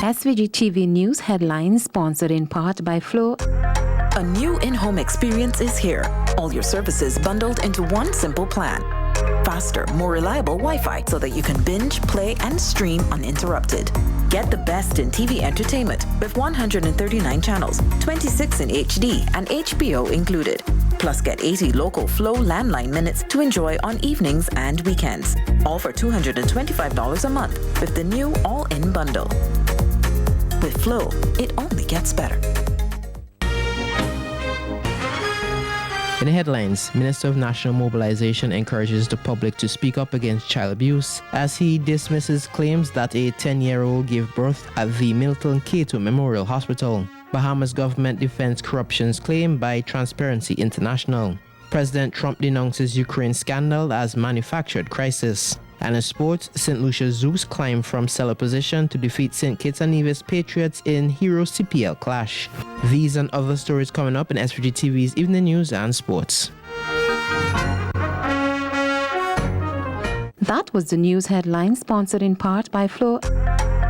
SVG-TV News headlines sponsored in part by Flow. A new in-home experience is here. All your services bundled into one simple plan. Faster, more reliable Wi-Fi so that you can binge, play, and stream uninterrupted. Get the best in TV entertainment with 139 channels, 26 in HD, and HBO included. Plus get 80 local Flow landline minutes to enjoy on evenings and weekends. All for $225 a month with the new all-in bundle. With Flow, it only gets better. In the headlines, Minister of National Mobilization encourages the public to speak up against child abuse as he dismisses claims that a 10-year-old gave birth at the Milton Cato Memorial Hospital. Bahamas government defends corruption's claim by Transparency International. President Trump denounces Ukraine scandal as manufactured crisis. And in sports, St. Lucia Zoos climb from cellar position to defeat St. Kitts and Nevis Patriots in Hero CPL clash. These and other stories coming up in SVG-TV's Evening News and Sports. That was the news headline sponsored in part by Flow.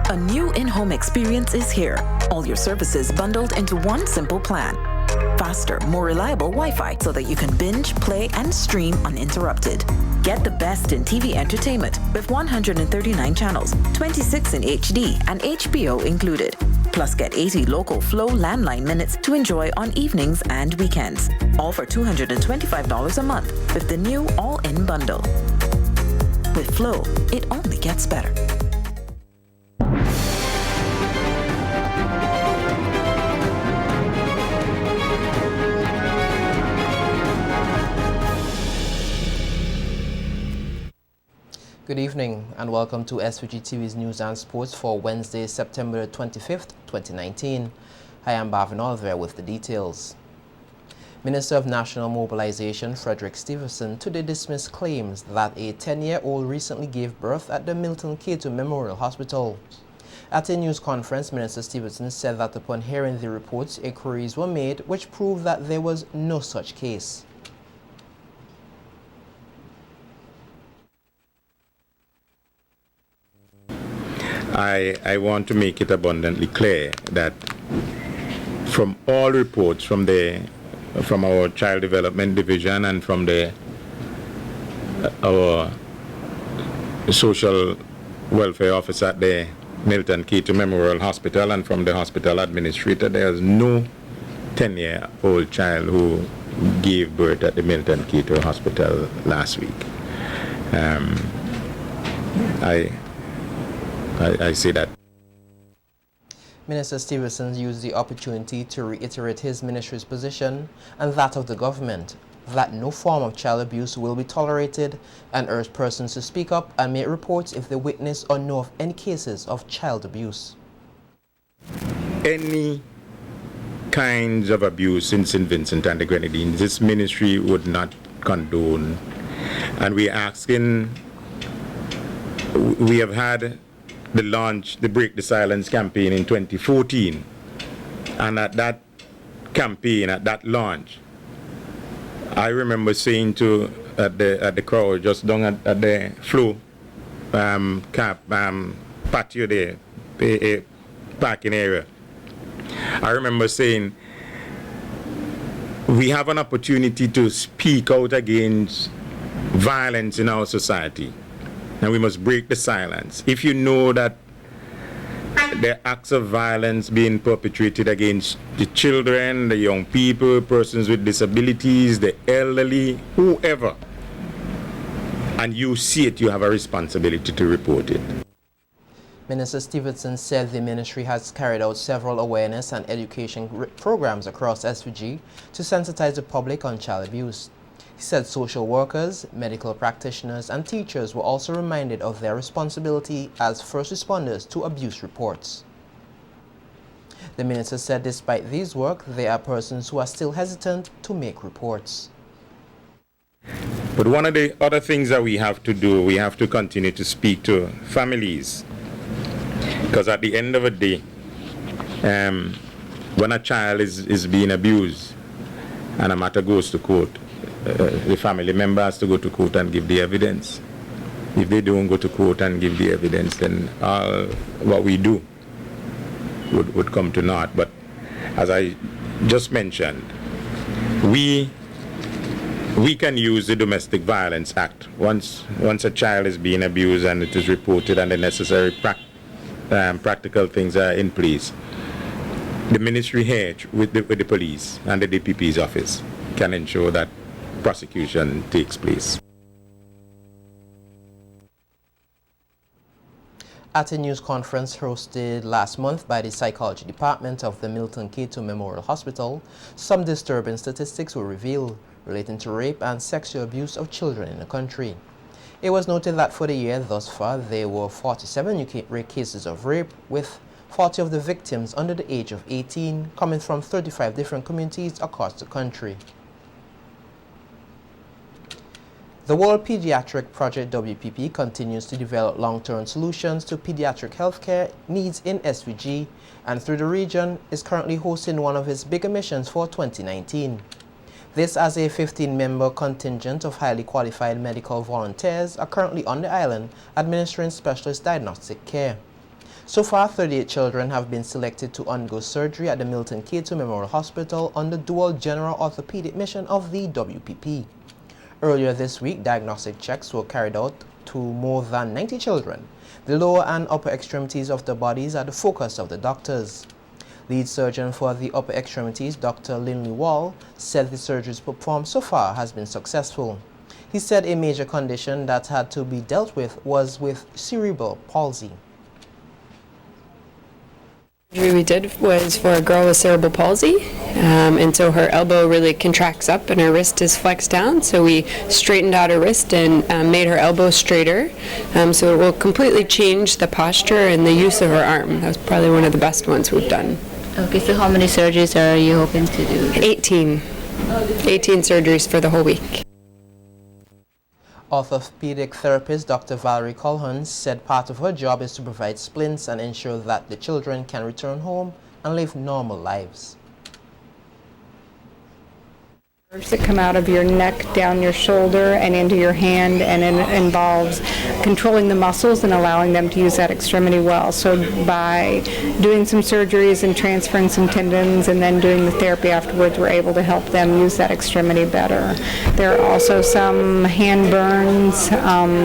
A new in-home experience is here. All your services bundled into one simple plan. Faster, more reliable Wi-Fi so that you can binge, play, and stream uninterrupted. Get the best in TV entertainment with 139 channels, 26 in HD, and HBO included. Plus get 80 local Flow landline minutes to enjoy on evenings and weekends. All for $225 a month with the new all-in bundle. With Flow, it only gets better. Good evening and welcome to SVG-TV's News and Sports for Wednesday, September 25th, 2019. I am Bhavin Oliver with the details. Minister of National Mobilization Frederick Stevenson today dismissed claims that a 10-year-old recently gave birth at the Milton Cato Memorial Hospital. At a news conference, Minister Stevenson said that upon hearing the reports, inquiries were made which proved that there was no such case. I want to make it abundantly clear that from all reports from our Child Development Division and from our Social Welfare Office at the Milton Cato Memorial Hospital and from the hospital administrator, there is no 10-year-old child who gave birth at the Milton Cato Hospital last week. I say that. Minister Stevenson used the opportunity to reiterate his ministry's position and that of the government that no form of child abuse will be tolerated and urged persons to speak up and make reports if they witness or know of any cases of child abuse. Any kinds of abuse in St. Vincent and the Grenadines, this ministry would not condone. And we have had the Break the Silence campaign in 2014, and at that campaign, at that launch, I remember saying at the crowd just down at the Flow patio there, parking area, I remember saying we have an opportunity to speak out against violence in our society. And we must break the silence. If you know that there are acts of violence being perpetrated against the children, the young people, persons with disabilities, the elderly, whoever, and you see it, you have a responsibility to report it. Minister Stevenson said the ministry has carried out several awareness and education programs across SVG to sensitize the public on child abuse. He said social workers, medical practitioners, and teachers were also reminded of their responsibility as first responders to abuse reports. The minister said despite these work, there are persons who are still hesitant to make reports. But one of the other things that we have to do, we have to continue to speak to families. Because at the end of the day, when a child is being abused and a matter goes to court, the family member has to go to court and give the evidence. If they don't go to court and give the evidence, then what we do would come to naught. But as I just mentioned, we can use the Domestic Violence Act. Once a child is being abused and it is reported and the necessary practical things are in place, the ministry here with the police and the DPP's office can ensure that prosecution takes place. At a news conference hosted last month by the Psychology Department of the Milton K2 Memorial Hospital, some disturbing statistics were revealed relating to rape and sexual abuse of children in the country. It was noted that for the year thus far, there were 47 new cases of rape, with 40 of the victims under the age of 18, coming from 35 different communities across the country. The World Pediatric Project WPP continues to develop long-term solutions to pediatric healthcare needs in SVG, and through the region is currently hosting one of its bigger missions for 2019. This as a 15-member contingent of highly qualified medical volunteers are currently on the island administering specialist diagnostic care. So far, 38 children have been selected to undergo surgery at the Milton K2 Memorial Hospital on the dual general orthopedic mission of the WPP. Earlier this week, diagnostic checks were carried out to more than 90 children. The lower and upper extremities of the bodies are the focus of the doctors. Lead surgeon for the upper extremities, Dr. Linley Wall, said the surgeries performed so far has been successful. He said a major condition that had to be dealt with was with cerebral palsy. The surgery we did was for a girl with cerebral palsy, and so her elbow really contracts up and her wrist is flexed down, so we straightened out her wrist and made her elbow straighter, so it will completely change the posture and the use of her arm. That was probably one of the best ones we've done. Okay, so how many surgeries are you hoping to do? 18 surgeries for the whole week. Orthopedic therapist Dr. Valerie Colhun said part of her job is to provide splints and ensure that the children can return home and live normal lives. That come out of your neck, down your shoulder, and into your hand, and it involves controlling the muscles and allowing them to use that extremity well. So by doing some surgeries and transferring some tendons and then doing the therapy afterwards, we're able to help them use that extremity better. There are also some hand burns,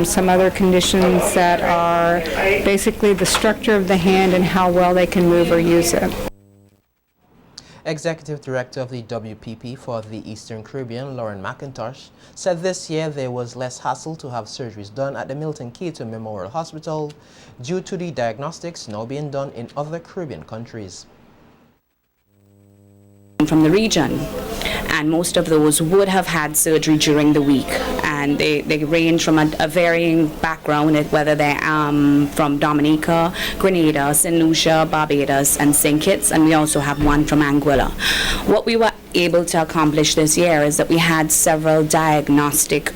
some other conditions that are basically the structure of the hand and how well they can move or use it. Executive Director of the WPP for the Eastern Caribbean, Lauren McIntosh, said this year there was less hassle to have surgeries done at the Milton K2 Memorial Hospital due to the diagnostics now being done in other Caribbean countries. From the region, and most of those would have had surgery during the week, and they range from a varying background, whether they're from Dominica, Grenada, St. Lucia, Barbados, and St. Kitts, and we also have one from Anguilla. What we were able to accomplish this year is that we had several diagnostic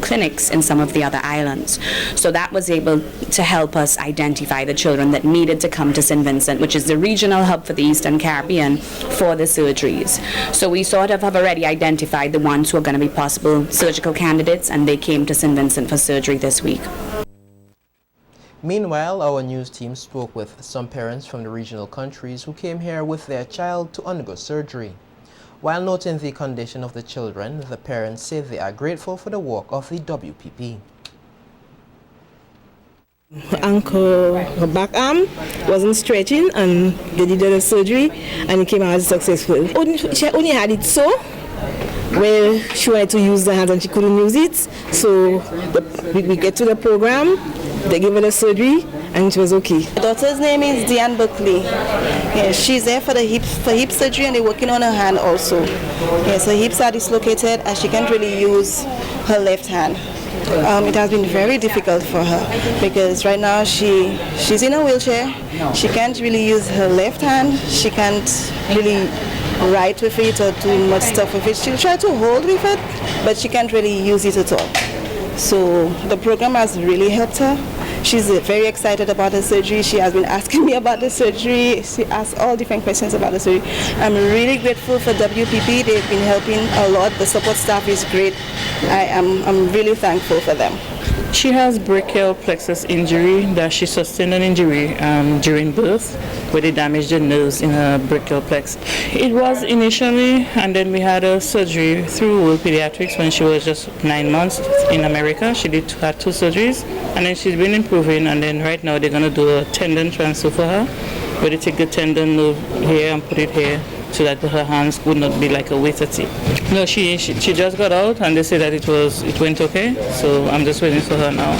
clinics in some of the other islands. So that was able to help us identify the children that needed to come to St. Vincent, which is the regional hub for the Eastern Caribbean for the surgeries. So we sort of have already identified the ones who are going to be possible surgical candidates, and they came to St. Vincent for surgery this week. Meanwhile, our news team spoke with some parents from the regional countries who came here with their child to undergo surgery. While noting the condition of the children, the parents say they are grateful for the work of the WPP. Her ankle, her back arm wasn't stretching, and they did the surgery and it came out successful. She only had it so where she wanted to use the hands and she couldn't use it. So we get to the program, they gave her the surgery and it was okay. My daughter's name is Diane Buckley. Yes, she's there for the hip surgery, and they're working on her hand also. Yes, her hips are dislocated and she can't really use her left hand. It has been very difficult for her because right now she's in a wheelchair. She can't really use her left hand. She can't really write with it or do much stuff with it. She'll try to hold with it, but she can't really use it at all. So the program has really helped her. She's very excited about the surgery. She has been asking me about the surgery. She asks all different questions about the surgery. I'm really grateful for WPP. They've been helping a lot. The support staff is great. I'm really thankful for them. She has brachial plexus injury, that she sustained an injury during birth where they damaged the nerves in her brachial plexus. It was initially, and then we had a surgery through World Pediatrics when she was just 9 months in America. She had 2 surgeries, and then she's been improving, and then right now they're going to do a tendon transfer for her, where they take the tendon nerve here and put it here, so that her hands would not be like a weighted tip. No, she just got out and they said that it went okay, so I'm just waiting for her now.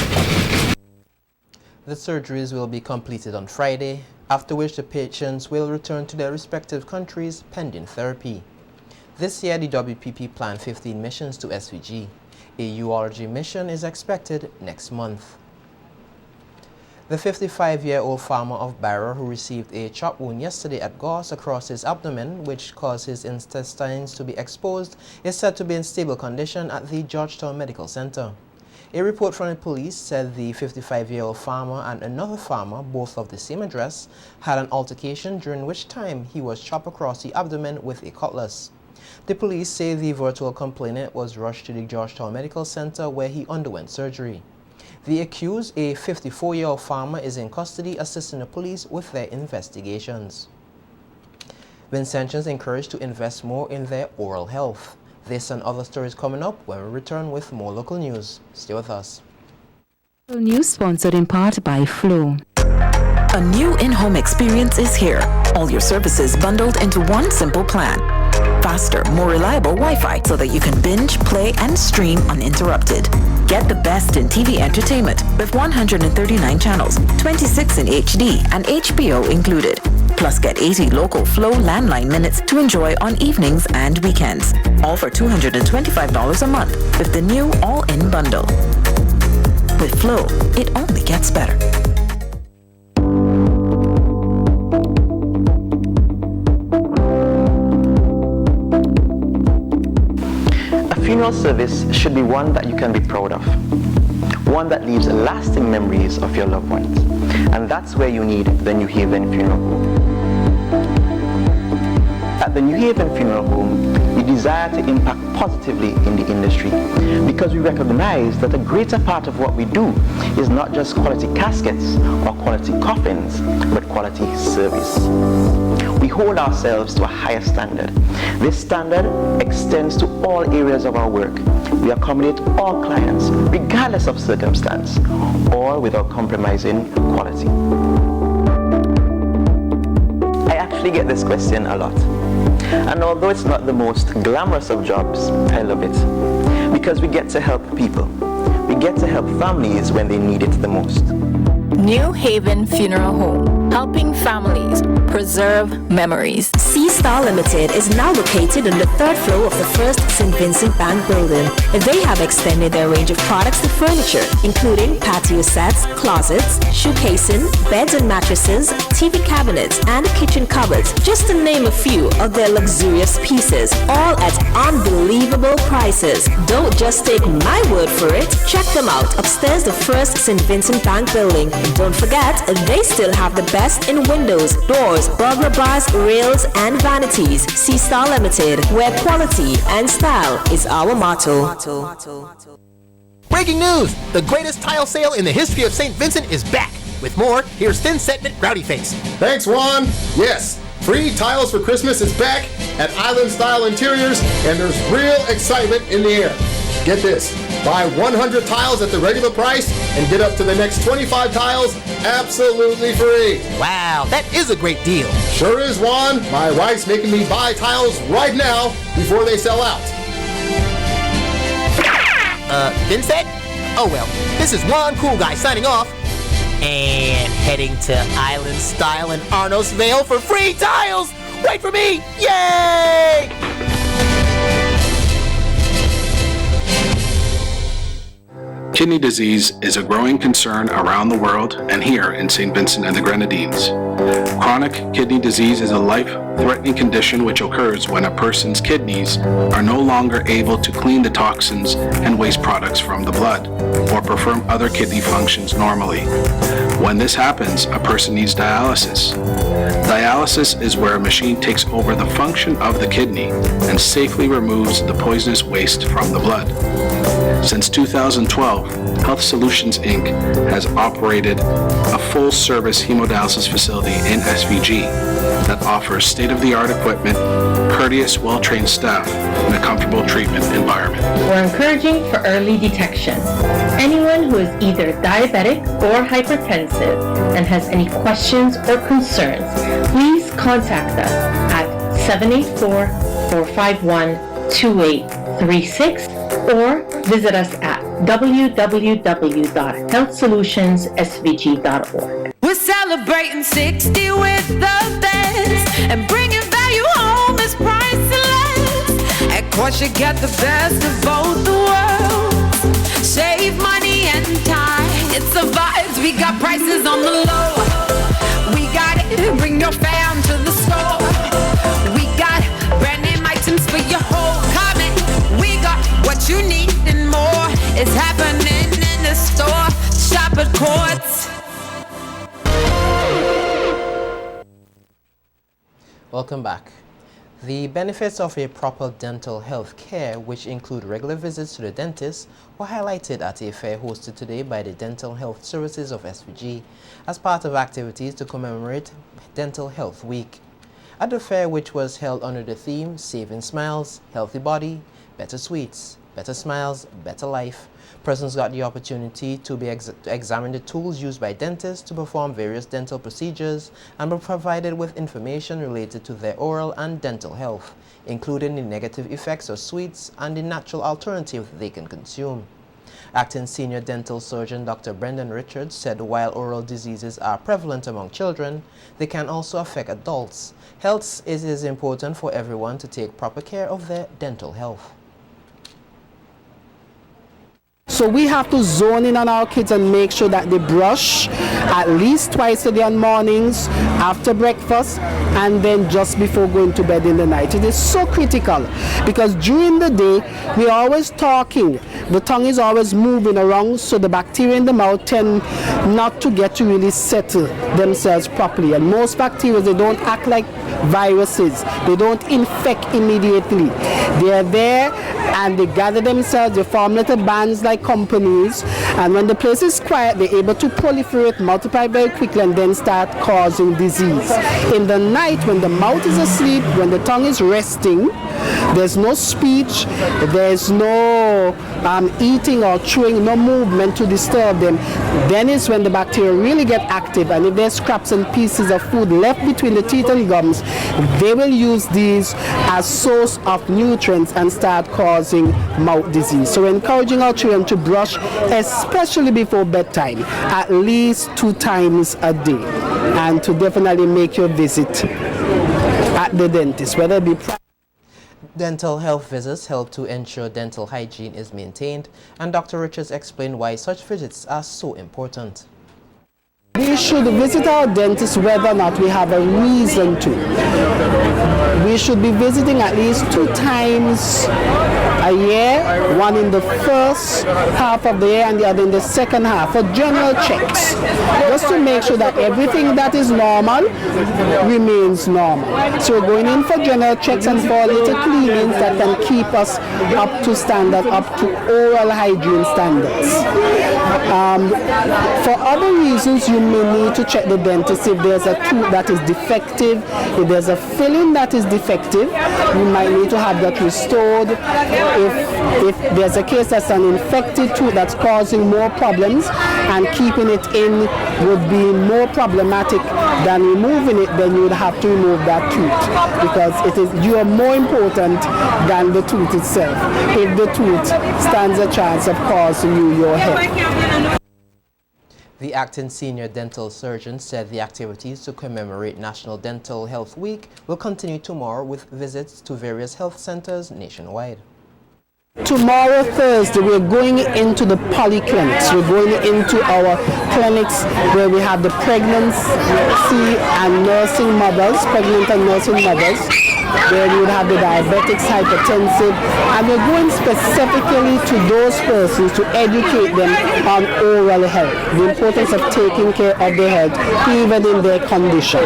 The surgeries will be completed on Friday, after which the patients will return to their respective countries pending therapy. This year, the WPP planned 15 missions to SVG. A urology mission is expected next month. The 55-year-old farmer of Barra, who received a chop wound yesterday at Gauss across his abdomen, which caused his intestines to be exposed, is said to be in stable condition at the Georgetown Medical Center. A report from the police said the 55-year-old farmer and another farmer, both of the same address, had an altercation during which time he was chopped across the abdomen with a cutlass. The police say the virtual complainant was rushed to the Georgetown Medical Center where he underwent surgery. The accused, a 54-year-old farmer, is in custody assisting the police with their investigations. Vincentians encouraged to invest more in their oral health. This and other stories coming up when we return with more local news. Stay with us. News sponsored in part by Flow. A new in-home experience is here. All your services bundled into one simple plan. Faster, more reliable Wi-Fi so that you can binge, play, and stream uninterrupted. Get the best in TV entertainment with 139 channels, 26 in HD, and HBO included. Plus get 80 local Flow landline minutes to enjoy on evenings and weekends. All for $225 a month with the new all-in bundle. With Flow, it only gets better. A funeral service should be one that you can be proud of. One that leaves lasting memories of your loved ones. And that's where you need the New Haven Funeral Home. At the New Haven Funeral Home, we desire to impact positively in the industry because we recognize that a greater part of what we do is not just quality caskets or quality coffins, but quality service. We hold ourselves to a higher standard. This standard extends to all areas of our work. We accommodate all clients, regardless of circumstance, all without compromising quality. I actually get this question a lot. And although it's not the most glamorous of jobs, I love it. Because we get to help people. We get to help families when they need it the most. New Haven Funeral Home, helping families preserve memories. C-Star Limited is now located on the 3rd floor of the First St. Vincent Bank building. They have extended their range of products to furniture, including patio sets, closets, shoe casing, beds and mattresses, TV cabinets, and kitchen cupboards, just to name a few of their luxurious pieces, all at unbelievable prices. Don't just take my word for it. Check them out upstairs the First St. Vincent Bank building. And don't forget, they still have the best in windows, doors, burglar bars, rails, and vanities. C-Star Limited, where quality and style is our motto. Breaking news! The greatest tile sale in the history of St. Vincent is back. With more, here's Thin Setman Rowdy Face. Thanks, Juan. Yes, free tiles for Christmas is back at Island Style Interiors, and there's real excitement in the air. Get this, buy 100 tiles at the regular price and get up to the next 25 tiles absolutely free. Wow, that is a great deal. Sure is, Juan. My wife's making me buy tiles right now before they sell out. Vincent? Oh well, this is Juan Cool Guy signing off and heading to Island Style in Arnos Vale for free tiles! Wait for me! Yay! Kidney disease is a growing concern around the world and here in St. Vincent and the Grenadines. Chronic kidney disease is a life-threatening condition which occurs when a person's kidneys are no longer able to clean the toxins and waste products from the blood or perform other kidney functions normally. When this happens, a person needs dialysis. Dialysis is where a machine takes over the function of the kidney and safely removes the poisonous waste from the blood. Since 2012, Health Solutions Inc. has operated a full-service hemodialysis facility in SVG that offers state-of-the-art equipment, courteous, well-trained staff, and a comfortable treatment environment. We're encouraging for early detection. Anyone who is either diabetic or hypertensive and has any questions or concerns, please contact us at 784-451-2836 or visit us at www.healthsolutionssvg.org. We're celebrating 60 with the best, and bringing value home is priceless. At course you get the best of both the worlds. Save money and time. It's the vibes. We got prices on the low. We got it. Bring your fam to the store. We got brand name items for your whole comment. We got what you need and more. It's happening in the store. Shop at Courts. Welcome back. The benefits of a proper dental health care, which include regular visits to the dentist, were highlighted at a fair hosted today by the Dental Health Services of SVG as part of activities to commemorate Dental Health Week. At the fair, which was held under the theme Saving Smiles, Healthy Body, Better Sweets, Better Smiles, Better Life, persons got the opportunity to examine the tools used by dentists to perform various dental procedures and were provided with information related to their oral and dental health, including the negative effects of sweets and the natural alternative they can consume. Acting Senior Dental Surgeon Dr. Brendan Richards said while oral diseases are prevalent among children, they can also affect adults. Hence, it is important for everyone to take proper care of their dental health. So we have to zone in on our kids and make sure that they brush at least twice a day on mornings, after breakfast, and then just before going to bed in the night. It is so critical because during the day we are always talking. The tongue is always moving around, so the bacteria in the mouth tend not to get to really settle themselves properly. And most bacteria, they don't act like viruses. They don't infect immediately. They are there and they gather themselves, they form little bands like companies, and when the place is quiet, they're able to proliferate, multiply very quickly, and then start causing disease. In the night, when the mouth is asleep, when the tongue is resting, there's no speech, there's no eating or chewing, no movement to disturb them, then is when the bacteria really get active, and if there's scraps and pieces of food left between the teeth and gums, they will use these as source of nutrients and start causing mouth disease. So we're encouraging our children to brush, especially before bedtime, at least 2 times a day, and to definitely make your visit at the dentist, whether it be Dental health visits help to ensure dental hygiene is maintained, and Dr. Richards explained why such visits are so important. We should visit our dentist whether or not we have a reason to. We should be visiting at least 2 times a year, one in the first half of the year and the other in the second half, for general checks, just to make sure that everything that is normal remains normal. So we're going in for general checks and for little cleanings that can keep us up to standard, up to oral hygiene standards. For other reasons, you may need to check the dentist if there's a tooth that is defective, if there's a filling that is defective, you might need to have that restored. If there's a case that's an infected tooth that's causing more problems and keeping it in would be more problematic than removing it, then you would have to remove that tooth because you are more important than the tooth itself if the tooth stands a chance of causing you your health. The acting senior dental surgeon said the activities to commemorate National Dental Health Week will continue tomorrow with visits to various health centers nationwide. Tomorrow, Thursday, we're going into the polyclinics. We're going into our clinics where we have the pregnancy and nursing mothers, pregnant and nursing mothers, where we would have the diabetics, hypertensive, and we're going specifically to those persons to educate them on oral health, the importance of taking care of their health, even in their condition.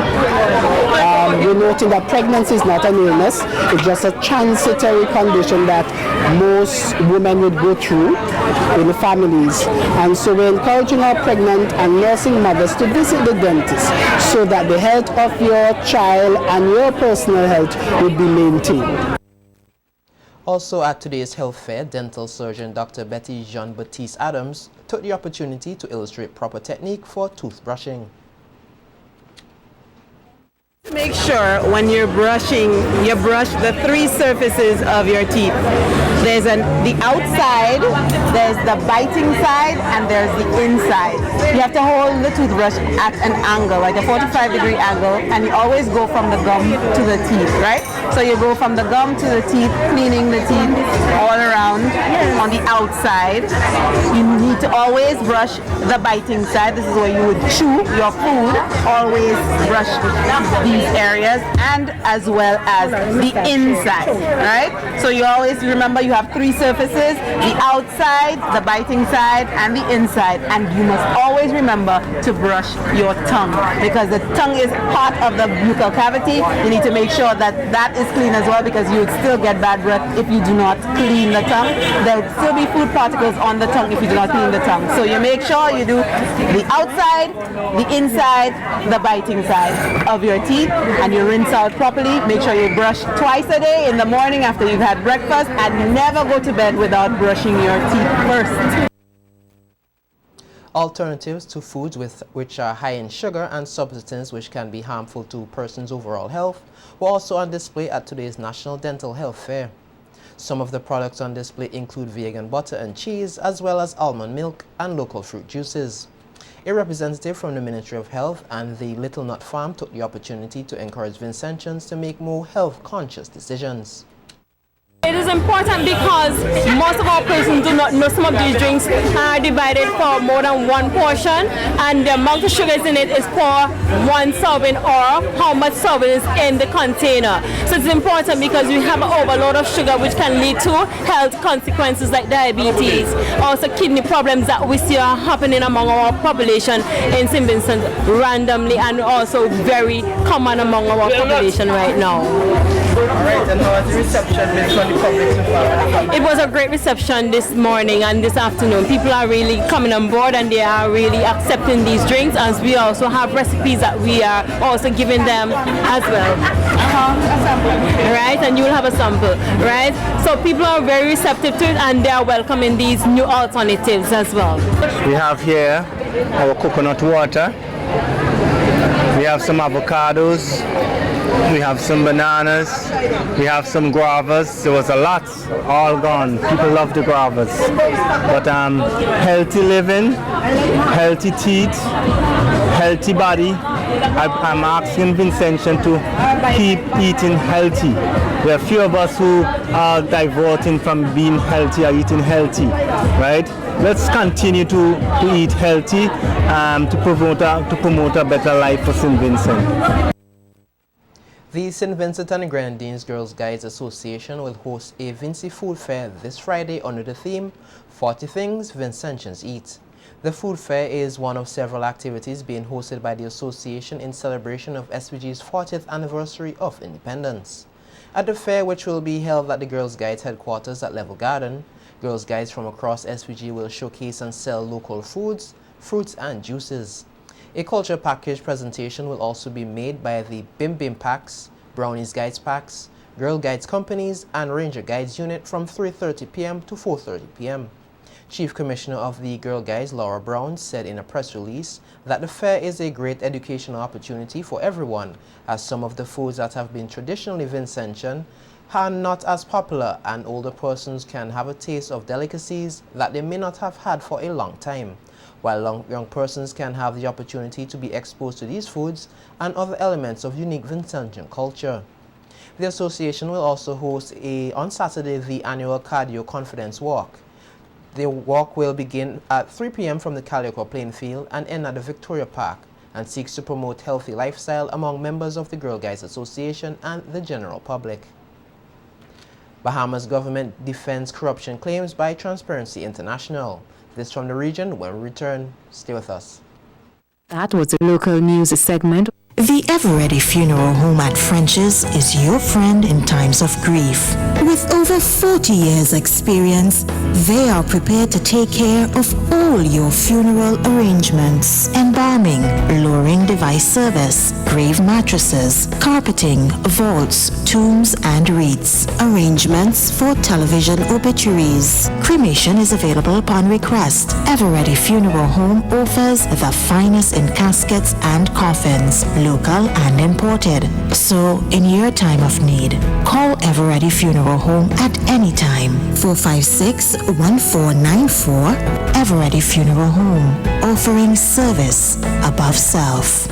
we're noting that pregnancy is not an illness, it's just a transitory condition that most women would go through in the families. And so we're encouraging our pregnant and nursing mothers to visit the dentist so that the health of your child and your personal health would be maintained. Also at today's health fair, dental surgeon Dr. Betty Jean-Baptiste Adams took the opportunity to illustrate proper technique for toothbrushing. Make sure when you're brushing, you brush the three surfaces of your teeth. There's the outside, there's the biting side, and there's the inside. You have to hold the toothbrush at an angle, like a 45-degree angle, and you always go from the gum to the teeth, right? So you go from the gum to the teeth, cleaning the teeth all around on the outside. You need to always brush the biting side. This is where you would chew your food. Always brush these areas, and as well as the inside, right? So you always remember you have three surfaces, the outside, the biting side, and the inside. And you must always remember to brush your tongue, because the tongue is part of the buccal cavity. You need to make sure that that is clean as well, because you would still get bad breath if you do not clean the tongue. There would still be food particles on the tongue if you do not clean the tongue. So you make sure you do the outside, the inside, the biting side of your teeth, and you rinse out properly. Make sure you brush twice a day, in the morning after you've had breakfast, and never go to bed without brushing your teeth first. Alternatives to foods which are high in sugar and substances which can be harmful to a person's overall health were also on display at today's National Dental Health Fair. Some of the products on display include vegan butter and cheese, as well as almond milk and local fruit juices. A representative from the Ministry of Health and the Little Nut Farm took the opportunity to encourage Vincentians to make more health-conscious decisions. It is important because most of our persons do not know some of these drinks are divided for more than one portion, and the amount of sugars in it is for one serving or how much serving is in the container. So it's important because we have an overload of sugar which can lead to health consequences like diabetes, also kidney problems that we see are happening among our population in St. Vincent randomly, and also very common among our population right now. Right, and how was the reception been from the public so far? It was a great reception this morning and this afternoon. People are really coming on board and they are really accepting these drinks, as we also have recipes that we are also giving them as well. Right, and you will have a sample, right? So people are very receptive to it and they are welcoming these new alternatives as well. We have here our coconut water. We have some avocados. We have some bananas, we have some guavas. There was a lot, all gone. People love the guavas. But healthy living, healthy teeth, healthy body. I'm asking Vincentian to keep eating healthy. There are few of us who are diverting from being healthy or eating healthy, right? Let's continue to eat healthy to promote a better life for St. Vincent. The St. Vincent and the Grenadines Girls Guides Association will host a Vinci Food Fair this Friday under the theme 40 Things Vincentians Eat. The food fair is one of several activities being hosted by the association in celebration of SVG's 40th anniversary of independence. At the fair, which will be held at the Girls Guides headquarters at Level Garden, Girls Guides from across SVG will showcase and sell local foods, fruits and juices. A culture package presentation will also be made by the Bim Bim Packs, Brownies Guides Packs, Girl Guides Companies and Ranger Guides Unit from 3:30 p.m. to 4:30 p.m. Chief Commissioner of the Girl Guides, Laura Brown, said in a press release that the fair is a great educational opportunity for everyone, as some of the foods that have been traditionally Vincentian are not as popular and older persons can have a taste of delicacies that they may not have had for a long time, while young persons can have the opportunity to be exposed to these foods and other elements of unique Vincentian culture. The association will also host on Saturday the annual Cardio Confidence Walk. The walk will begin at 3 p.m. from the Calico Plain Field and end at the Victoria Park, and seeks to promote healthy lifestyle among members of the Girl Guides Association and the general public. Bahamas government defends corruption claims by Transparency International. This from the region. When we return, stay with us. That was a local news segment. The Ever-Ready Funeral Home at French's is your friend in times of grief. With over 40 years experience, they are prepared to take care of all your funeral arrangements. Embalming, lowering device service, grave mattresses, carpeting, vaults, tombs and wreaths. Arrangements for television obituaries. Cremation is available upon request. Ever-Ready Funeral Home offers the finest in caskets and coffins, local and imported. So, in your time of need, call Ever-Ready Funeral Home at any time. 456-1494. Ever-Ready Funeral Home, offering service above self.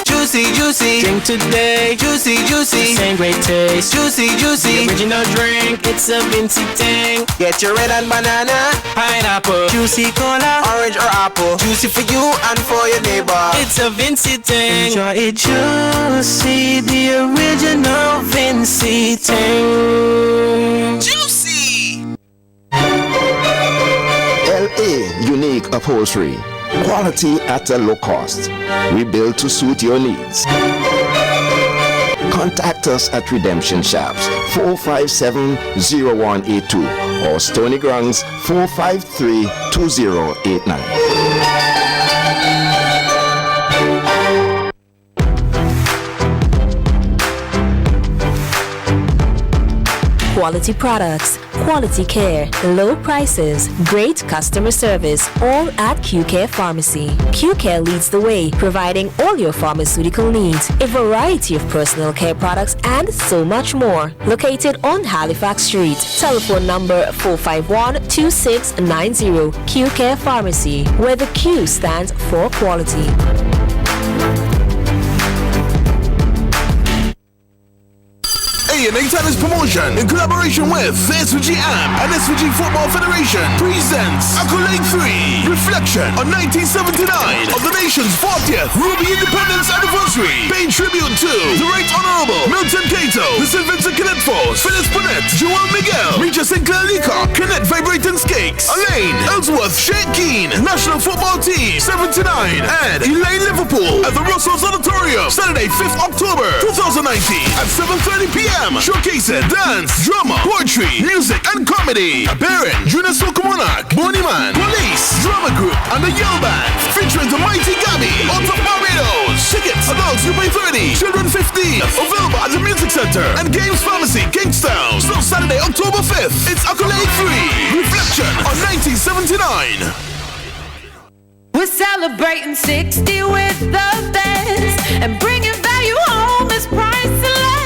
Juicy, juicy, drink today. Juicy, juicy, same great taste. Juicy, juicy, the original drink. It's a Vinci thing. Get your red and banana, pineapple, juicy cola, orange or apple. Juicy for you and for your neighbor. It's a Vinci thing. Enjoy it juicy, the original Vinci thing. Juicy. LA Unique Upholstery. Quality at a low cost. We build to suit your needs. Contact us at Redemption Shops 457-0182 or Stony Grounds 453-2089. Quality products, quality care, low prices, great customer service, all at QCare Pharmacy. QCare leads the way, providing all your pharmaceutical needs, a variety of personal care products, and so much more. Located on Halifax Street. Telephone number 451-2690. QCare Pharmacy, where the Q stands for quality. A&A Tennis Promotion in collaboration with the SVG app and SVG Football Federation presents Accolade 3 Reflection on 1979 of the nation's 40th Ruby Independence Anniversary, paying tribute to the Right Honorable Milton Cato, the St. Vincent Cadet Force, Phyllis Burnett, Joel Miguel, Regis Sinclair Leacock, Kenneth Vibrating Skakes, Elaine Ellsworth, Shane Keane, National Football Team 79, and Elaine Liverpool at the Russell's Auditorium, Saturday 5th October 2019 at 7:30 p.m. Showcasing dance, drama, poetry, music, and comedy. Baron, Junior Soca Monarch, Bonnie Man, Police, Drama Group, and the Yell Band, featuring the Mighty Gabby, out of Barbados. Tickets, adults you pay 30, children 15. Available at the Music Center and Games Pharmacy, Kingstown. So Saturday, October 5th, it's Accolade 3 Reflection on 1979. We're celebrating 60 with the best, and bringing value home is priceless.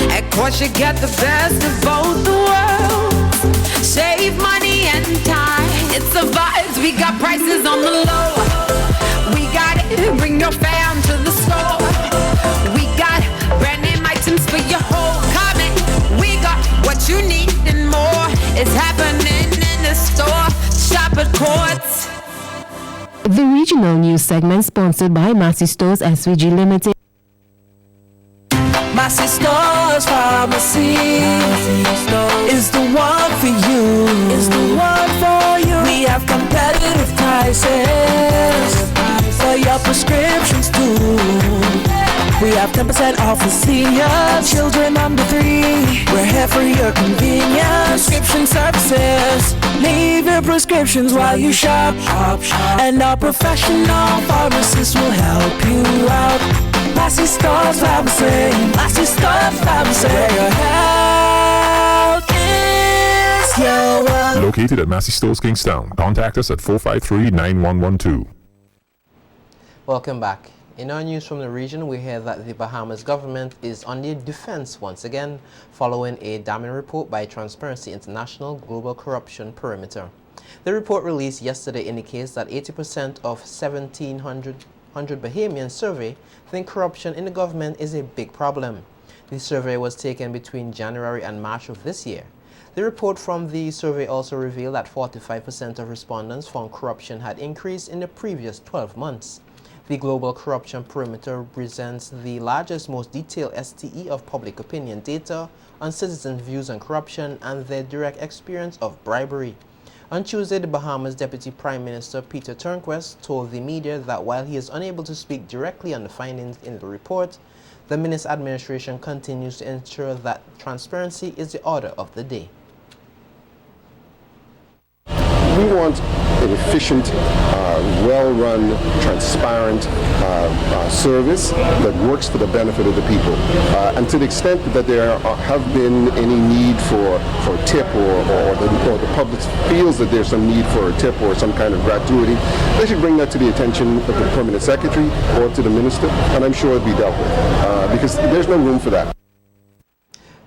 Of course you get the best of both the worlds. Save money and time. It's the vibes. We got prices on the low. We got it. Bring your fam to the store. We got brand name items for your whole comment. We got what you need and more. It's happening in the store. Shop at Courts. The regional news segment sponsored by Massey Stores SVG Limited. Massey Stores Pharmacy is the one for you. Is the one for you. We have competitive prices for your prescriptions too. We have 10% off for seniors, children under 3. We're here for your convenience. Prescription services. Leave your prescriptions while you shop. And our professional pharmacists will help you out. Massey Stores Pharmacy. Massey Stores Pharmacy. Where your health is your wealth. Located at Massey Stores Kingstown. Contact us at 453-9112. Welcome back. In our news from the region, we hear that the Bahamas government is on the defense once again, following a damning report by Transparency International Global Corruption Perimeter. The report released yesterday indicates that 80% of 1,700 Bahamians surveyed think corruption in the government is a big problem. The survey was taken between January and March of this year. The report from the survey also revealed that 45% of respondents found corruption had increased in the previous 12 months. The Global Corruption Perimeter presents the largest, most detailed STE of public opinion data on citizen views on corruption and their direct experience of bribery. On Tuesday, the Bahamas Deputy Prime Minister Peter Turnquest told the media that while he is unable to speak directly on the findings in the report, the minister's administration continues to ensure that transparency is the order of the day. We want an efficient, well-run, transparent service that works for the benefit of the people. And to the extent that there have been any need for a tip or the public feels that there's some need for a tip or some kind of gratuity, they should bring that to the attention of the Permanent Secretary or to the Minister, and I'm sure it'll be dealt with, because there's no room for that.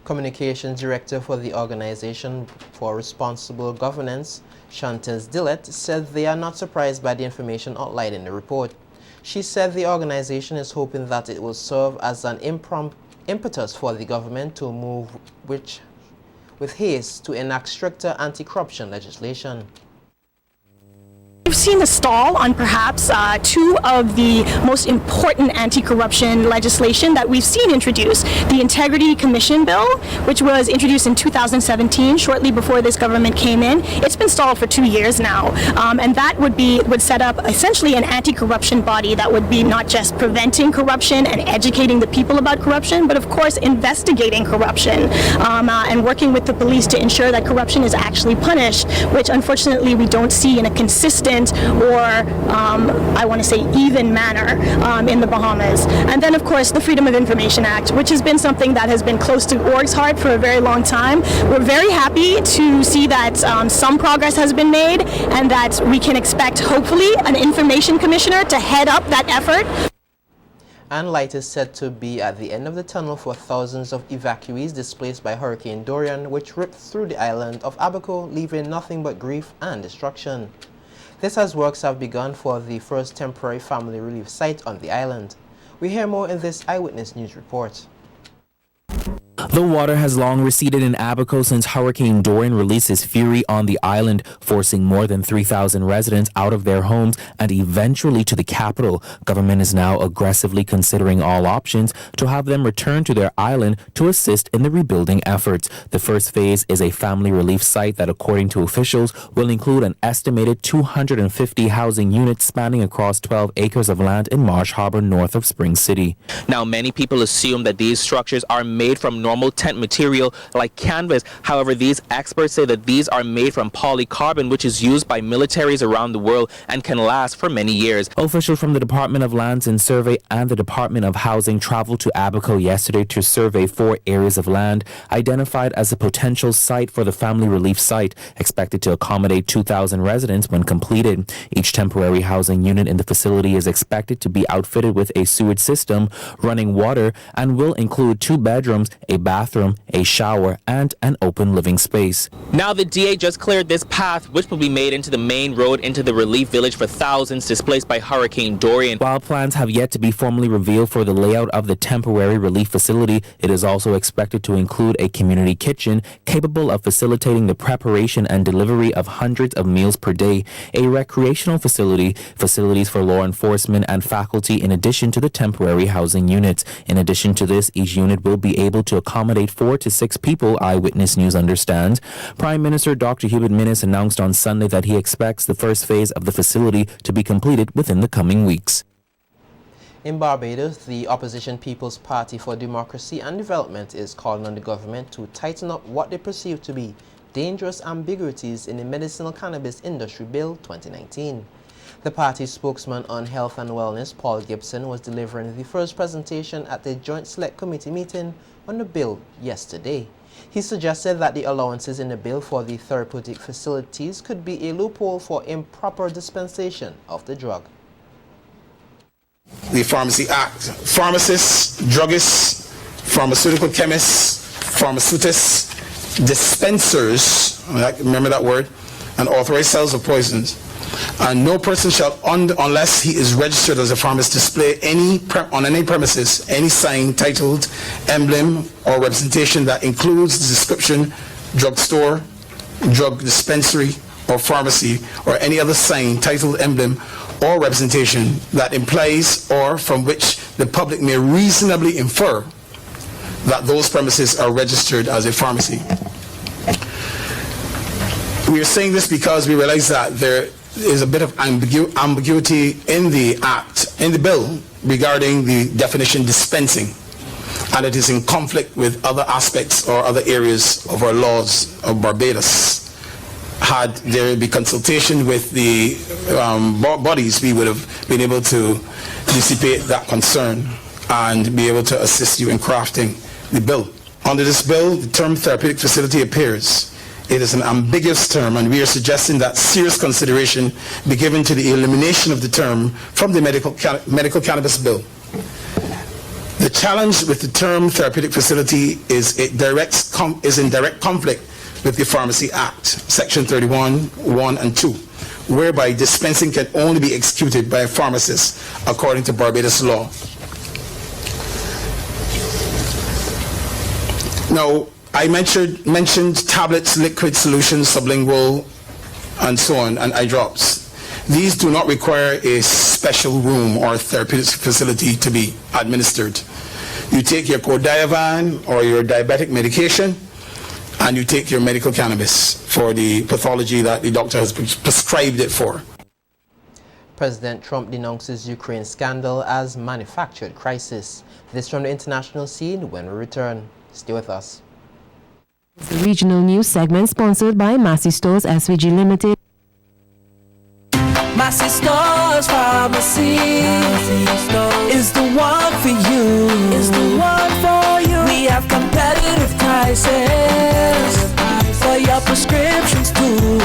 Communications Director for the Organization for Responsible Governance, Chantes Dillett, said they are not surprised by the information outlined in the report. She said the organization is hoping that it will serve as an impetus for the government to move with haste to enact stricter anti-corruption legislation. We've seen a stall on perhaps two of the most important anti-corruption legislation that we've seen introduced. The Integrity Commission Bill, which was introduced in 2017, shortly before this government came in. It's been stalled for 2 years now, and that would set up essentially an anti-corruption body that would be not just preventing corruption and educating the people about corruption, but of course investigating corruption and working with the police to ensure that corruption is actually punished, which unfortunately we don't see in a consistent or I want to say even manner in the Bahamas. And then of course the Freedom of Information Act, which has been something that has been close to Org's heart for a very long time. We're very happy to see that some progress has been made and that we can expect hopefully an information commissioner to head up that effort. And light is said to be at the end of the tunnel for thousands of evacuees displaced by Hurricane Dorian, which ripped through the island of Abaco, leaving nothing but grief and destruction. This as works have begun for the first temporary family relief site on the island. We hear more in this Eyewitness News report. The water has long receded in Abaco since Hurricane Dorian released his fury on the island, forcing more than 3,000 residents out of their homes and eventually to the capital. Government is now aggressively considering all options to have them return to their island to assist in the rebuilding efforts. The first phase is a family relief site that, according to officials, will include an estimated 250 housing units spanning across 12 acres of land in Marsh Harbor, north of Spring City. Now, many people assume that these structures are made from normal tent material like canvas. However, these experts say that these are made from polycarbon, which is used by militaries around the world and can last for many years. Officials from the Department of Lands and Survey and the Department of Housing traveled to Abaco yesterday to survey 4 areas of land identified as a potential site for the family relief site, expected to accommodate 2,000 residents when completed. Each temporary housing unit in the facility is expected to be outfitted with a sewage system, running water, and will include 2 bedrooms, a bathroom, a shower, and an open living space. Now the DA just cleared this path, which will be made into the main road into the relief village for thousands displaced by Hurricane Dorian. While plans have yet to be formally revealed for the layout of the temporary relief facility, it is also expected to include a community kitchen capable of facilitating the preparation and delivery of hundreds of meals per day, a recreational facility, facilities for law enforcement and faculty in addition to the temporary housing units. In addition to this, each unit will be able to accommodate 4 to 6 people, Eyewitness News understands. Prime Minister Dr. Hubert Minnis announced on Sunday that he expects the first phase of the facility to be completed within the coming weeks. In Barbados, the opposition People's Party for Democracy and Development is calling on the government to tighten up what they perceive to be dangerous ambiguities in the Medicinal Cannabis Industry Bill 2019. The party's spokesman on health and wellness, Paul Gibson, was delivering the first presentation at the Joint Select Committee meeting on the bill yesterday. He suggested that the allowances in the bill for the therapeutic facilities could be a loophole for improper dispensation of the drug. The Pharmacy Act. Pharmacists, druggists, pharmaceutical chemists, pharmaceutists, dispensers, remember that word, and authorized sellers of poisons. And no person shall, unless he is registered as a pharmacist, display on any premises any sign, titled, emblem, or representation that includes the description drugstore, drug dispensary, or pharmacy, or any other sign, titled, emblem, or representation that implies or from which the public may reasonably infer that those premises are registered as a pharmacy. We are saying this because we realize that there is a bit of ambiguity in the bill regarding the definition dispensing, and it is in conflict with other aspects or other areas of our laws of Barbados. Had there been consultation with the bodies, we would have been able to dissipate that concern and be able to assist you in crafting the bill. Under this bill, the term therapeutic facility appears. It is an ambiguous term, and we are suggesting that serious consideration be given to the elimination of the term from the medical cannabis bill. The challenge with the term therapeutic facility is in direct conflict with the Pharmacy Act, Section 31, 1 and 2, whereby dispensing can only be executed by a pharmacist according to Barbados law. Now, I mentioned tablets, liquid solutions, sublingual, and so on, and eye drops. These do not require a special room or therapeutic facility to be administered. You take your Cordiavan or your diabetic medication, and you take your medical cannabis for the pathology that the doctor has prescribed it for. President Trump denounces Ukraine scandal as manufactured crisis. This from the international scene when we return. Stay with us. The regional news segment sponsored by Massey Stores SVG Limited. Massey Stores Pharmacy is the one for you. Is the one for you. We have competitive prices for your prescriptions too.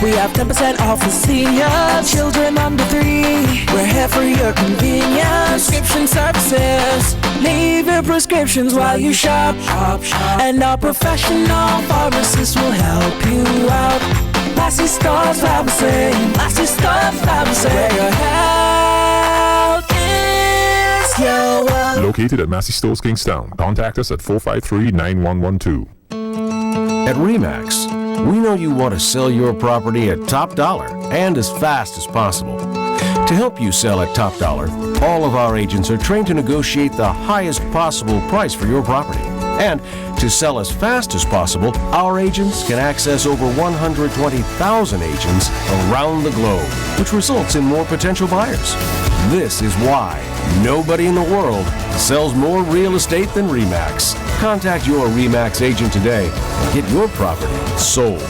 We have 10% off for seniors, children under 3. We're here for your convenience. Prescription services. Leave your prescriptions while you shop. And our professional pharmacists will help you out. Massey Stores Pharmacy. Massey Stores Pharmacy. Where your health is your wealth. Located at Massey Stores Kingstown. Contact us at 453-9112. At RE/MAX, we know you want to sell your property at top dollar and as fast as possible. To help you sell at top dollar, all of our agents are trained to negotiate the highest possible price for your property. And to sell as fast as possible, our agents can access over 120,000 agents around the globe, which results in more potential buyers. This is why nobody in the world sells more real estate than RE/MAX. Contact your RE/MAX agent today and get your property sold.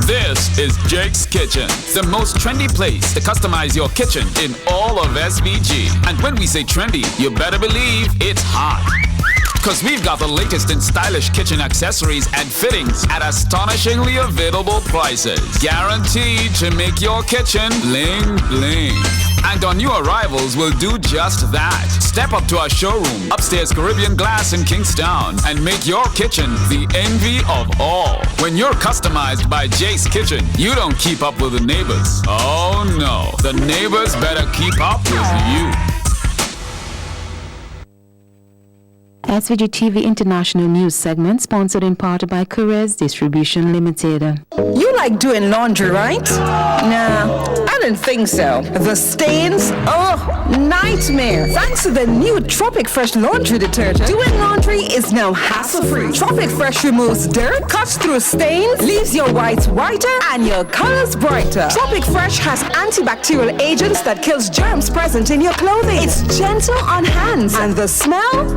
This is Jake's Kitchen, the most trendy place to customize your kitchen in all of SVG. And when we say trendy, you better believe it's hot. Cause we've got the latest in stylish kitchen accessories and fittings at astonishingly available prices. Guaranteed to make your kitchen bling bling. And our new arrivals will do just that. Step up to our showroom, upstairs Caribbean Glass in Kingstown, and make your kitchen the envy of all. When you're customized by Jake's Kitchen, you don't keep up with the neighbors. Oh no, the neighbors better keep up with you. SVG-TV International News segment sponsored in part by Carez Distribution Limited. You like doing laundry, right? Nah, I didn't think so. The stains? Oh, nightmare. Thanks to the new Tropic Fresh laundry detergent, doing laundry is now hassle-free. Tropic Fresh removes dirt, cuts through stains, leaves your whites whiter, and your colors brighter. Tropic Fresh has antibacterial agents that kills germs present in your clothing. It's gentle on hands, and the smell?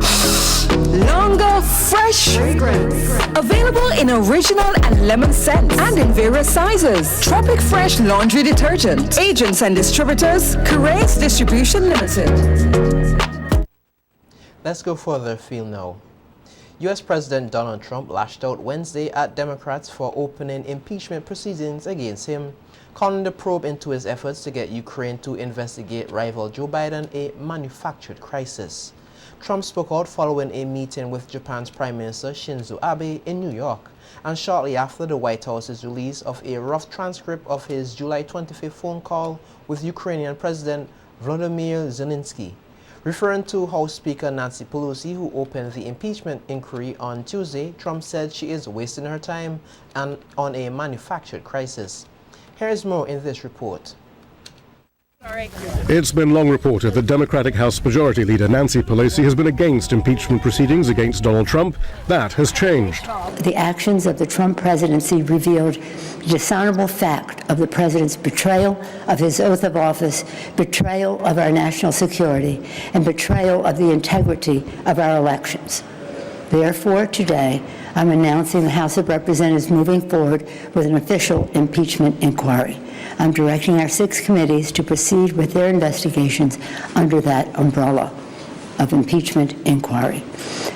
Longer, fresh fragrance. Available in original and lemon scents and in various sizes. Tropic Fresh laundry detergent. Agents and distributors, Carez Distribution Limited. Let's go further afield now. U.S. President Donald Trump lashed out Wednesday at Democrats for opening impeachment proceedings against him, calling the probe into his efforts to get Ukraine to investigate rival Joe Biden a manufactured crisis. Trump spoke out following a meeting with Japan's Prime Minister Shinzo Abe in New York, and shortly after the White House's release of a rough transcript of his July 25th phone call with Ukrainian President Volodymyr Zelensky. Referring to House Speaker Nancy Pelosi, who opened the impeachment inquiry on Tuesday, Trump said she is wasting her time and on a manufactured crisis. Here is more in this report. It's been long reported that Democratic House Majority Leader Nancy Pelosi has been against impeachment proceedings against Donald Trump. That has changed. The actions of the Trump presidency revealed the dishonorable fact of the president's betrayal of his oath of office, betrayal of our national security, and betrayal of the integrity of our elections. Therefore, today, I'm announcing the House of Representatives moving forward with an official impeachment inquiry. I'm directing our 6 committees to proceed with their investigations under that umbrella of impeachment inquiry.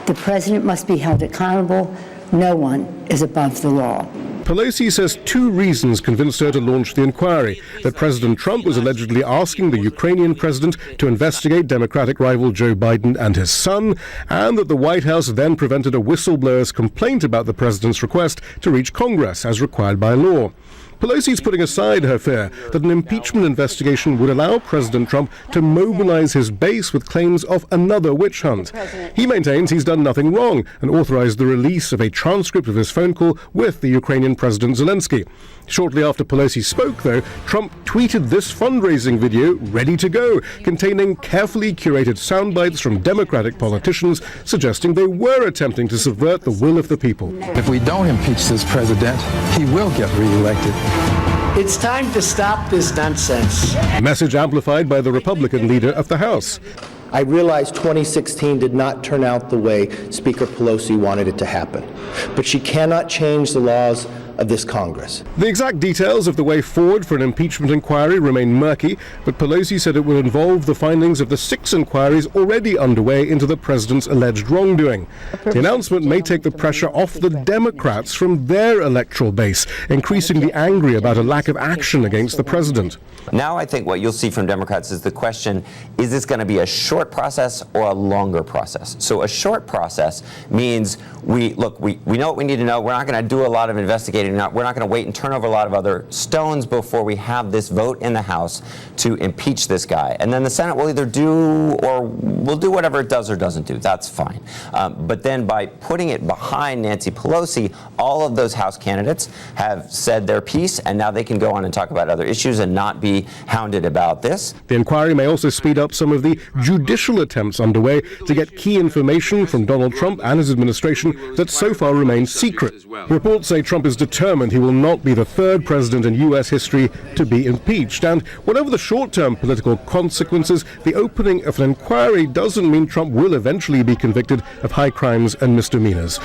The president must be held accountable. No one is above the law. Pelosi says 2 reasons convinced her to launch the inquiry: that President Trump was allegedly asking the Ukrainian president to investigate Democratic rival Joe Biden and his son, and that the White House then prevented a whistleblower's complaint about the president's request to reach Congress as required by law. Pelosi's putting aside her fear that an impeachment investigation would allow President Trump to mobilize his base with claims of another witch hunt. He maintains he's done nothing wrong and authorized the release of a transcript of his phone call with the Ukrainian President Zelensky. Shortly after Pelosi spoke, though, Trump tweeted this fundraising video ready to go, containing carefully curated sound bites from Democratic politicians suggesting they were attempting to subvert the will of the people. If we don't impeach this president, he will get reelected. It's time to stop this nonsense. Message amplified by the Republican leader of the House. I realize 2016 did not turn out the way Speaker Pelosi wanted it to happen, but she cannot change the laws of this Congress. The exact details of the way forward for an impeachment inquiry remain murky, but Pelosi said it will involve the findings of the 6 inquiries already underway into the president's alleged wrongdoing. The announcement may take the pressure off the Democrats from their electoral base, increasingly angry about a lack of action against the president. Now I think what you'll see from Democrats is the question, is this going to be a short process or a longer process? So a short process means we know what we need to know. We're not going to do a lot of investigating. We're not going to wait and turn over a lot of other stones before we have this vote in the House to impeach this guy. And then the Senate will either do or will do whatever it does or doesn't do. That's fine. But then by putting it behind Nancy Pelosi, all of those House candidates have said their piece, and now they can go on and talk about other issues and not be hounded about this. The inquiry may also speed up some of the judicial attempts underway to get key information from Donald Trump and his administration that so far remains secret. Reports say Trump is determined he will not be the 3rd president in U.S. history to be impeached. And whatever the short-term political consequences, the opening of an inquiry doesn't mean Trump will eventually be convicted of high crimes and misdemeanors.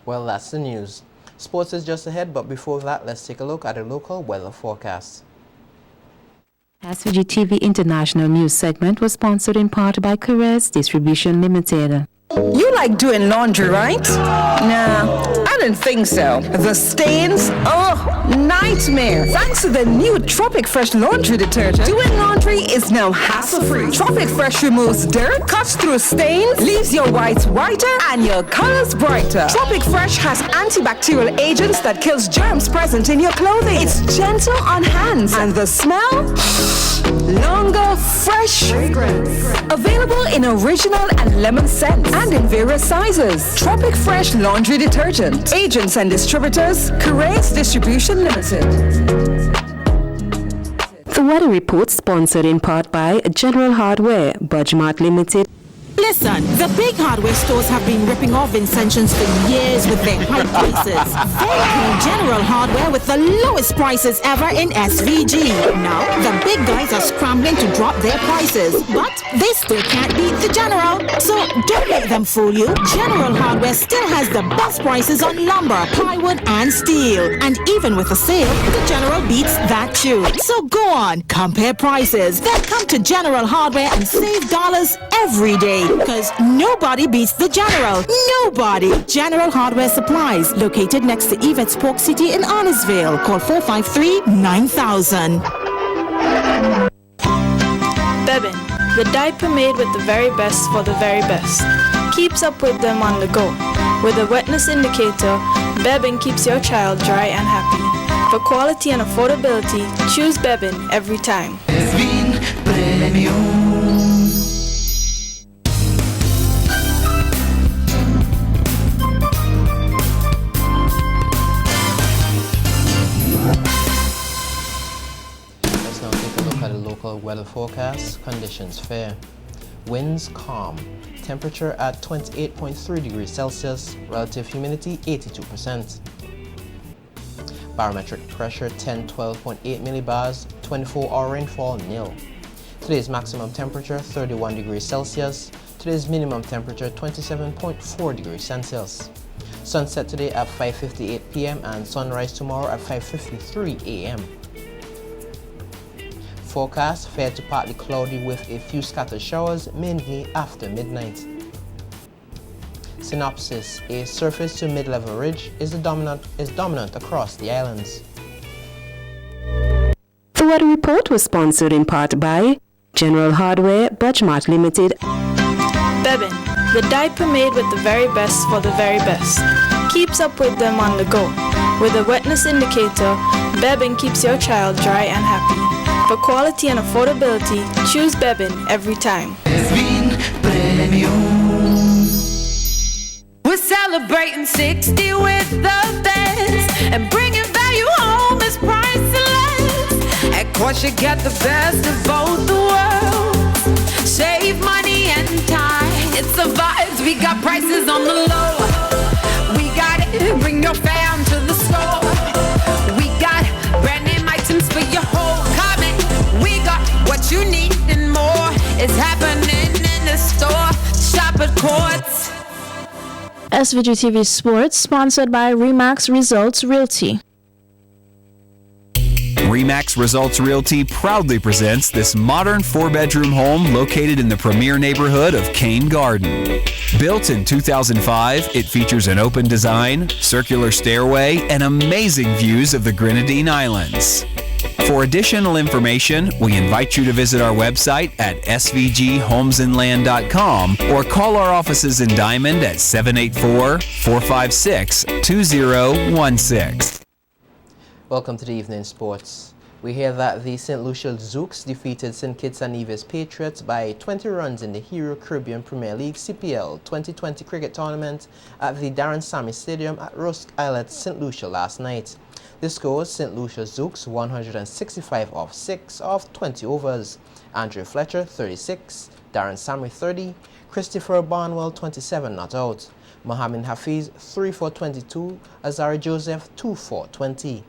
Well, that's the news. Sports is just ahead, but before that, let's take a look at a local weather forecast. SVG-TV International News segment was sponsored in part by Caress Distribution Limited. You like doing laundry, right? Nah, I don't think so. The stains? Oh, nightmare. Thanks to the new Tropic Fresh laundry detergent, doing laundry is now hassle-free. Tropic Fresh removes dirt, cuts through stains, leaves your whites whiter, and your colors brighter. Tropic Fresh has antibacterial agents that kills germs present in your clothing. It's gentle on hands, and the smell? Longer, fresh fragrance. Available in original and lemon scents and in various sizes. Tropic Fresh laundry detergent. Agents and distributors, Caress Distribution Limited. The weather report sponsored in part by General Hardware, Budgemart Limited. Listen, the big hardware stores have been ripping off Vincentians for years with their high prices. They came General Hardware with the lowest prices ever in SVG. Now, the big guys are scrambling to drop their prices, but they still can't beat the General. So don't let them fool you. General Hardware still has the best prices on lumber, plywood, and steel. And even with a sale, the General beats that too. So go on, compare prices. Then come to General Hardware and save dollars every day. Because nobody beats the General. Nobody. General Hardware Supplies, located next to Yvette's Pork City in Arnesville. Call 453-9000. Bourbon, the diaper made with the very best for the very best. Keeps up with them on the go. With a wetness indicator, Bebin keeps your child dry and happy. For quality and affordability, choose Bebin every time. Let's now take a look at the local weather forecast. Conditions fair. Winds calm. Temperature at 28.3 degrees Celsius. Relative humidity 82%. Barometric pressure 1012.8 millibars. 24-hour rainfall nil. Today's maximum temperature 31 degrees Celsius. Today's minimum temperature 27.4 degrees Celsius. Sunset today at 5:58 p.m. and sunrise tomorrow at 5:53 a.m. Forecast fair to partly cloudy with a few scattered showers, mainly after midnight. Synopsis: a surface to mid-level ridge is dominant across the islands. The weather report was sponsored in part by General Hardware, Budgemart Limited. Bebin, the diaper made with the very best for the very best. Keeps up with them on the go. With a wetness indicator, Bebin keeps your child dry and happy. For quality and affordability, choose Bebin every time. We're celebrating 60 with the best, and bringing value home is priceless. Of course, you get the best of both the worlds. Save money and time. It's the vibes. We got prices on the low. We got it. Bring your fam to the store. We got brand name items for your whole comment. We got what you need and more. It's happening in the store. Shop at Courts. SVG-TV Sports, sponsored by Remax Results Realty. Remax Results Realty proudly presents this modern 4-bedroom home located in the premier neighborhood of Cane Garden. Built in 2005, it features an open design, circular stairway, and amazing views of the Grenadine Islands. For additional information, we invite you to visit our website at svghomesandland.com or call our offices in Diamond at 784-456-2016. Welcome to the evening sports. We hear that the St. Lucia Zouks defeated St. Kitts and Nevis Patriots by 20 runs in the Hero Caribbean Premier League CPL 2020 cricket tournament at the Darren Sammy Stadium at Rusk Islet, St. Lucia last night. The scores: St. Lucia Zouks 165 off 6 of 20 overs, Andrew Fletcher 36, Darren Sammy 30, Christopher Barnwell 27 not out, Mohammed Hafiz 3 for 22, Azari Joseph 2 for 20.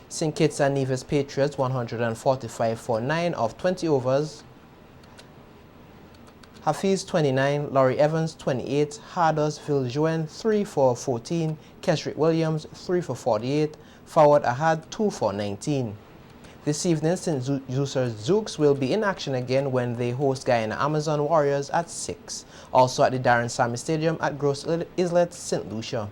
St. Kitts and Nevis Patriots 145 for 9 of 20 overs, Hafiz 29, Laurie Evans 28, Hardos Viljoen 3 for 14, Kesrick Williams 3 for 48, Fawad Ahad 2 for 19. This evening, St. Lucia Zouks will be in action again when they host Guyana Amazon Warriors at 6. Also at the Darren Sammy Stadium at Gross Islet, St. Lucia.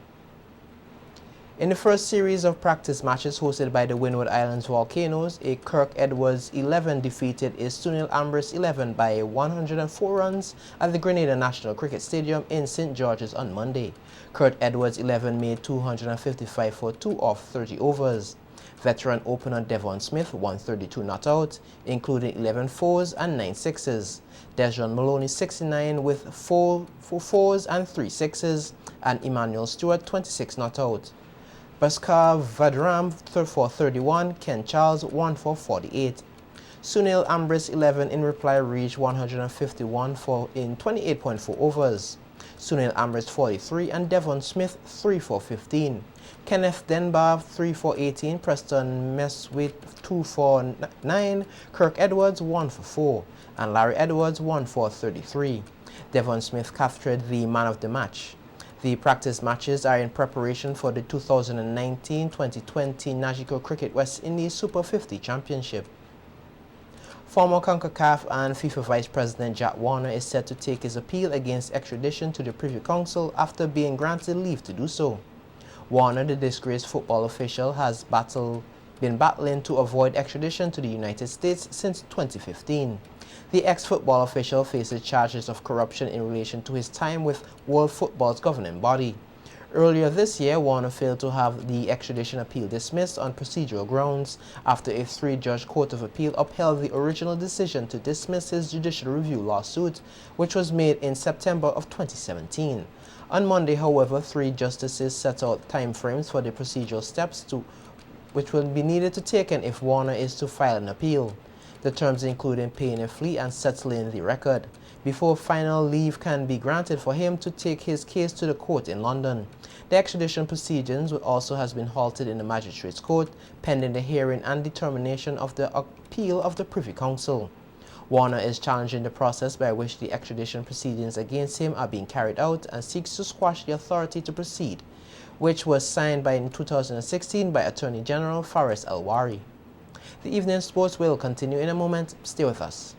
In the first series of practice matches hosted by the Windward Islands Volcanoes, a Kirk Edwards 11 defeated a Sunil Ambrose 11 by 104 runs at the Grenada National Cricket Stadium in St. George's on Monday. Kurt Edwards 11 made 255 for 2 off 30 overs. Veteran opener Devon Smith 132 not out, including 11 fours and 9 sixes. Dejon Maloney 69 with 4 fours and 3 sixes, and Emmanuel Stewart 26 not out. Bhaskar Vadram for 31, Ken Charles 1 for 48. Sunil Ambrose 11 in reply reached 151 in 28.4 overs. Sunil Ambrose 43 and Devon Smith 3 for 15. Kenneth Denbar 3 for 18, Preston Meswit 2 for 9, Kirk Edwards 1 for 4, and Larry Edwards 1 for 33. Devon Smith captured the man of the match. The practice matches are in preparation for the 2019-2020 Najiko Cricket West Indies Super 50 Championship. Former CONCACAF and FIFA Vice President Jack Warner is set to take his appeal against extradition to the Privy Council after being granted leave to do so. Warner, the disgraced football official, has been battling to avoid extradition to the United States since 2015. The ex-football official faces charges of corruption in relation to his time with World Football's governing body. Earlier this year, Warner failed to have the extradition appeal dismissed on procedural grounds after a 3-judge court of appeal upheld the original decision to dismiss his judicial review lawsuit, which was made in September of 2017. On Monday, however, 3 justices set out timeframes for the procedural steps which will be needed to taken if Warner is to file an appeal. The terms including paying a fee and settling the record, before final leave can be granted for him to take his case to the court in London. The extradition proceedings also has been halted in the Magistrates' Court, pending the hearing and determination of the appeal of the Privy Council. Warner is challenging the process by which the extradition proceedings against him are being carried out and seeks to squash the authority to proceed, which was signed in 2016 by Attorney General Faris El-Wari. The evening sports will continue in a moment. Stay with us.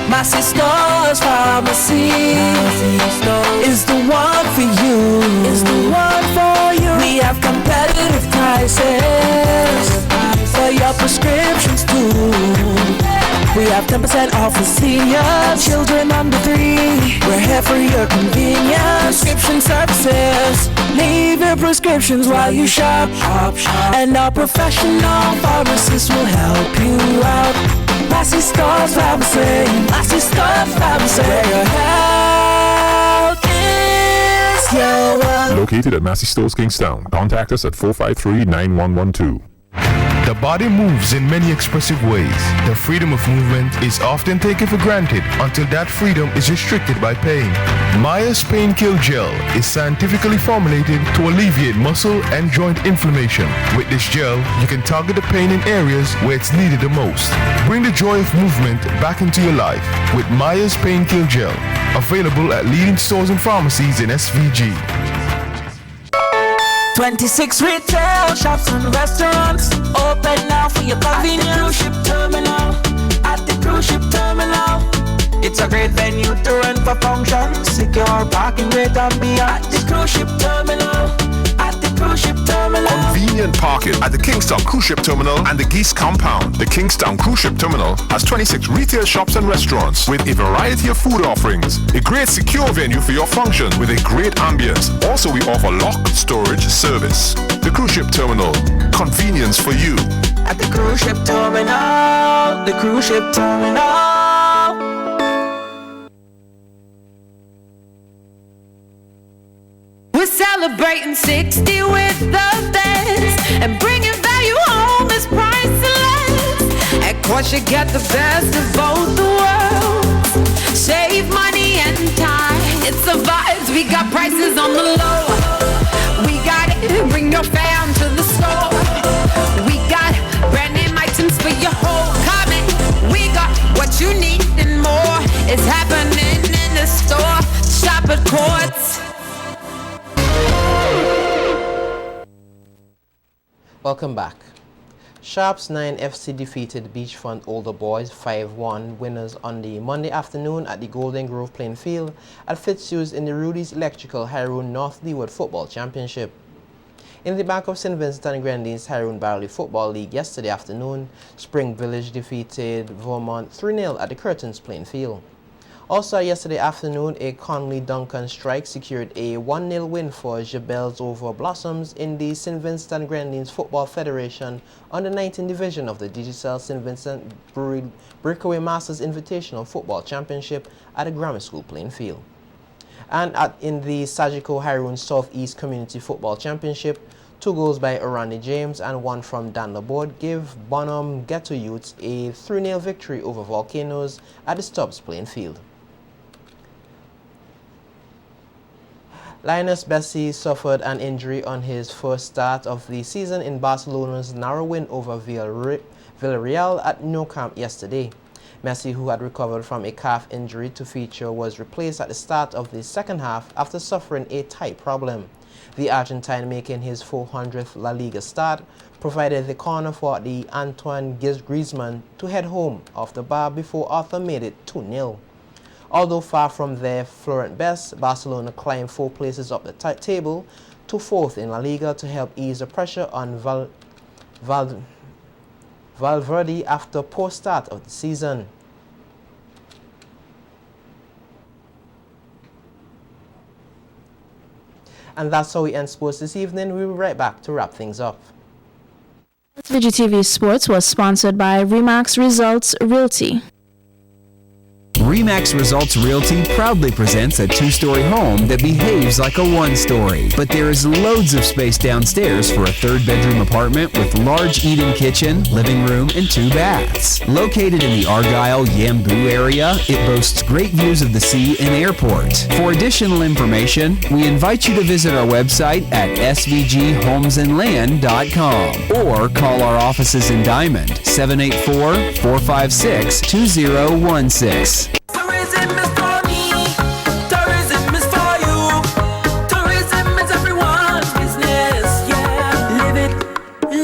My sister's pharmacy is the one for you. Is the one for you. We have competitive prices for your prescriptions too. We have 10% off for seniors, children under 3. We're here for your convenience. Prescription services. Leave your prescriptions while you shop. And our professional pharmacists will help you out. Massey Stores Pharmacy, Massey Stores Pharmacy, where your health is your wealth. Located at Massey Stores, Kingstown. Contact us at 453-9112. The body moves in many expressive ways. The freedom of movement is often taken for granted until that freedom is restricted by pain. Myers Pain Kill Gel is scientifically formulated to alleviate muscle and joint inflammation. With this gel, you can target the pain in areas where it's needed the most. Bring the joy of movement back into your life with Myers Pain Kill Gel. Available at leading stores and pharmacies in SVG. 26 retail shops and restaurants open now for your convenience. At the cruise ship terminal, at the cruise ship terminal. It's a great venue to run for functions, secure parking rate and beyond. At the cruise ship terminal, at the cruise ship terminal. Convenient parking at the Kingstown Cruise Ship Terminal and the Geese Compound. The Kingstown Cruise Ship Terminal has 26 retail shops and restaurants with a variety of food offerings. A great secure venue for your function with a great ambience. Also, we offer lock storage service. The Cruise Ship Terminal, convenience for you. At the cruise ship terminal, the cruise ship terminal. We're celebrating 60 with the best, and bringing value home is priceless. At course you get the best of both the worlds. Save money and time. It's the vibes. We got prices on the low. We got it. Bring your fam to the store. We got brand name items for your whole comment. We got what you need and more. It's happening in the store. Shop at Courts. Welcome back. Sharps 9 FC defeated Beachfront Older Boys 5-1 winners on the Monday afternoon at the Golden Grove playing field at Fitzhughes in the Rudy's Electrical Hyrule North Leeward Football Championship. In the Bank of St. Vincent and Grenadines Hyrule Barley Football League yesterday afternoon, Spring Village defeated Vermont 3-0 at the Curtains playing field. Also yesterday afternoon, a Conley Duncan strike secured a 1-0 win for Jebels over Blossoms in the St. Vincent and Grenadines Football Federation under 19 division of the Digicel St. Vincent Breakaway Masters Invitational Football Championship at the Grammar School playing field. And in the Sagiko Hyrule Southeast Community Football Championship, 2 goals by Orandi James and 1 from Dan Laborde gave Bonham Ghetto Youths a 3-0 victory over Volcanoes at the Stubbs playing field. Linus Bessie suffered an injury on his first start of the season in Barcelona's narrow win over Villarreal at Nou Camp yesterday. Messi, who had recovered from a calf injury to feature, was replaced at the start of the second half after suffering a thigh problem. The Argentine, making his 400th La Liga start, provided the corner for the Antoine Griezmann to head home off the bar before Arthur made it 2-0. Although far from their Florent best, Barcelona climbed 4 places up the table to 4th in La Liga to help ease the pressure on Valverde after poor start of the season. And that's how we end sports this evening. We'll be right back to wrap things up. SVG-TV Sports was sponsored by Remax Results Realty. Remax Results Realty proudly presents a two-story home that behaves like a one-story. But there is loads of space downstairs for a third-bedroom apartment with large eat-in kitchen, living room, and 2 baths. Located in the Argyle Yambu area, it boasts great views of the sea and airport. For additional information, we invite you to visit our website at svghomesandland.com or call our offices in Diamond, 784-456-2016. Tourism is for me, tourism is for you. Tourism is everyone's business, yeah. Live it,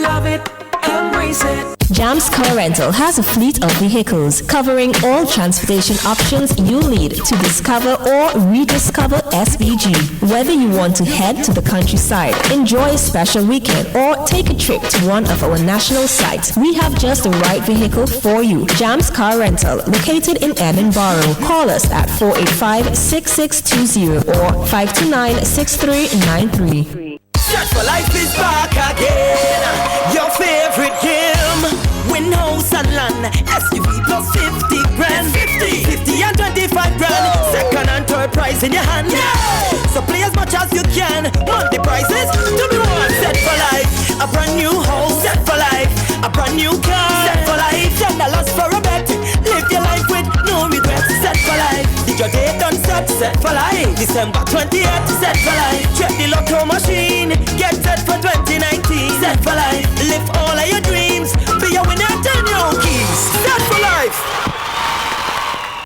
love it, embrace it. Jams Car Rental has a fleet of vehicles covering all transportation options you'll need to discover or rediscover SVG. Whether you want to head to the countryside, enjoy a special weekend, or take a trip to one of our national sites, we have just the right vehicle for you. Jams Car Rental, located in Edinburgh. Call us at 485-6620 or 529-6393. Set for Life is back again. Your favorite game. Win house and land. SUV plus 50 grand. 50 and 25 grand. Second and third prize in your hand. Yeah. So play as much as you can. Want the prices to be won. Set for life. A brand new house. Set for life. A brand new car. Set for life. $10 for a bet. Live your life with no regrets. Set for life. Did your day done set? Set for life. December 28th. Set for life. Check the lotto machine. Get set for 2019. Set for life. Live all of your dreams. Be a winner, turn your own keys. Set for life.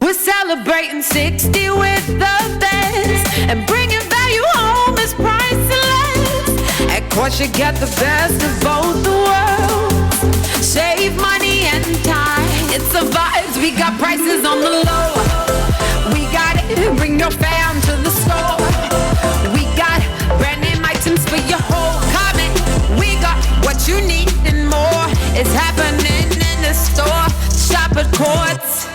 We're celebrating 60 with the best, and bringing value home is priceless. Of course, you get the best of both the worlds. Save money and time. It's the vibes. We got prices on the low. We got it. Bring your fam to the store. We got brand name items for your whole comment. We got what you need and more. It's happening in the store. Shop at Courts.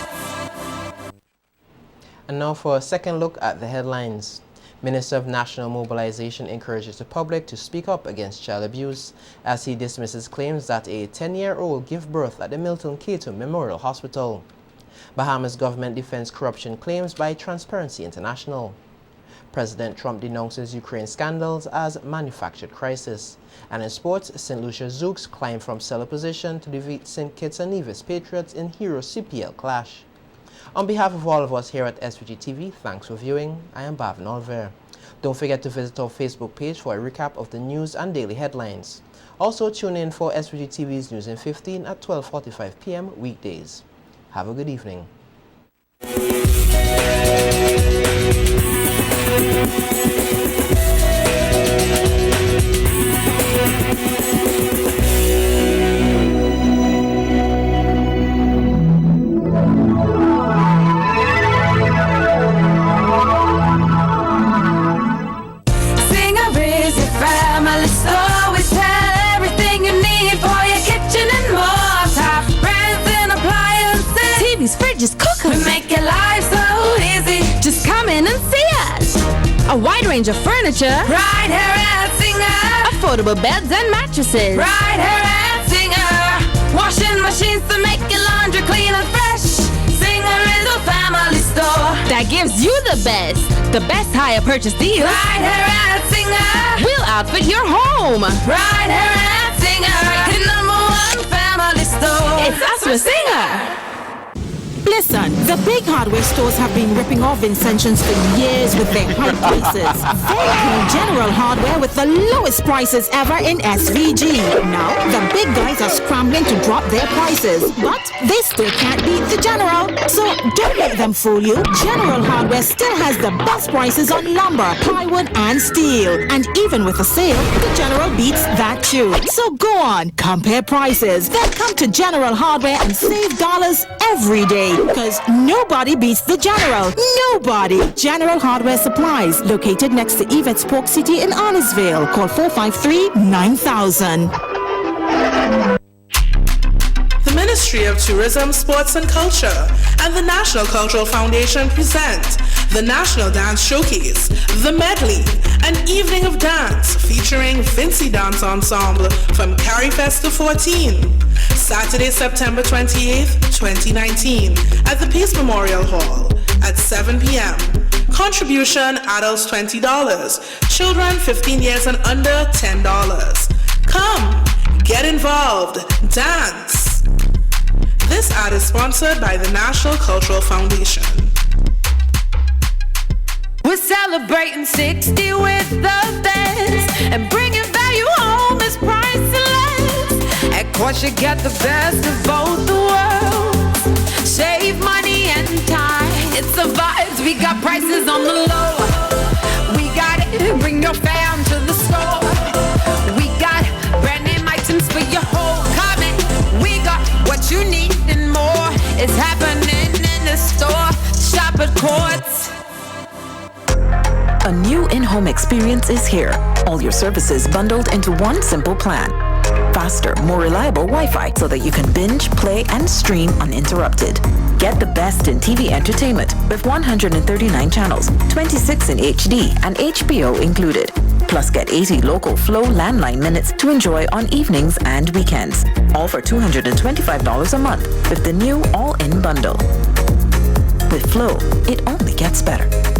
And now for a second look at the headlines. Minister of National Mobilization encourages the public to speak up against child abuse as he dismisses claims that a 10-year-old gave birth at the Milton Cato Memorial Hospital. Bahamas government defends corruption claims by Transparency International. President Trump denounces Ukraine scandals as manufactured crisis. And in sports, St. Lucia Zouks climbed from cellar position to defeat St. Kitts and Nevis Patriots in Hero CPL clash. On behalf of all of us here at SVG-TV, thanks for viewing. I am Bhavin Olver. Don't forget to visit our Facebook page for a recap of the news and daily headlines. Also tune in for SVG-TV's News in 15 at 12:45 p.m. weekdays. Have a good evening. Fridges, cookers. We make your life so easy. Just come in and see us. A wide range of furniture. Right here at Singer. Affordable beds and mattresses. Right here at Singer. Washing machines to make your laundry clean and fresh. Singer is a family store that gives you the best hire purchase deals. Right here at Singer. We'll outfit your home. Right here at Singer. The #1 family store. It's us with Singer. Listen, the big hardware stores have been ripping off Incentions for years with their high prices. They call General Hardware with the lowest prices ever in SVG. Now, the big guys are scrambling to drop their prices, but they still can't beat the General. So don't let them fool you. General Hardware still has the best prices on lumber, plywood, and steel. And even with a sale, the General beats that too. So go on, compare prices. Then come to General Hardware and save dollars every day. Because nobody beats the General. Nobody. General Hardware Supplies, located next to Yvette's Pork City in Arnesville. Call 453-9000. Ministry of Tourism, Sports and Culture and the National Cultural Foundation present the National Dance Showcase, The Medley, an evening of dance featuring Vincy Dance Ensemble from Carifesta 14. Saturday, September 28th, 2019 at the Peace Memorial Hall at 7 p.m. Contribution, adults $20, children 15 years and under $10. Come, get involved, dance. This ad is sponsored by the National Cultural Foundation. We're celebrating 60 with the best, and bringing value home is priceless. Of course, you get the best of both the worlds. Save money and time. It's the vibes. We got prices on the low. We got it. Bring your fam to the store. We got brand name items for your whole comment. We got what you need and more. It's happening in the store. Shop at Courts. A new in-home experience is here. All your services bundled into one simple plan. Faster, more reliable Wi-Fi so that you can binge, play, and stream uninterrupted. Get the best in TV entertainment with 139 channels, 26 in HD, and HBO included. Plus get 80 local Flow landline minutes to enjoy on evenings and weekends. All for $225 a month with the new all-in bundle. With Flow, it only gets better.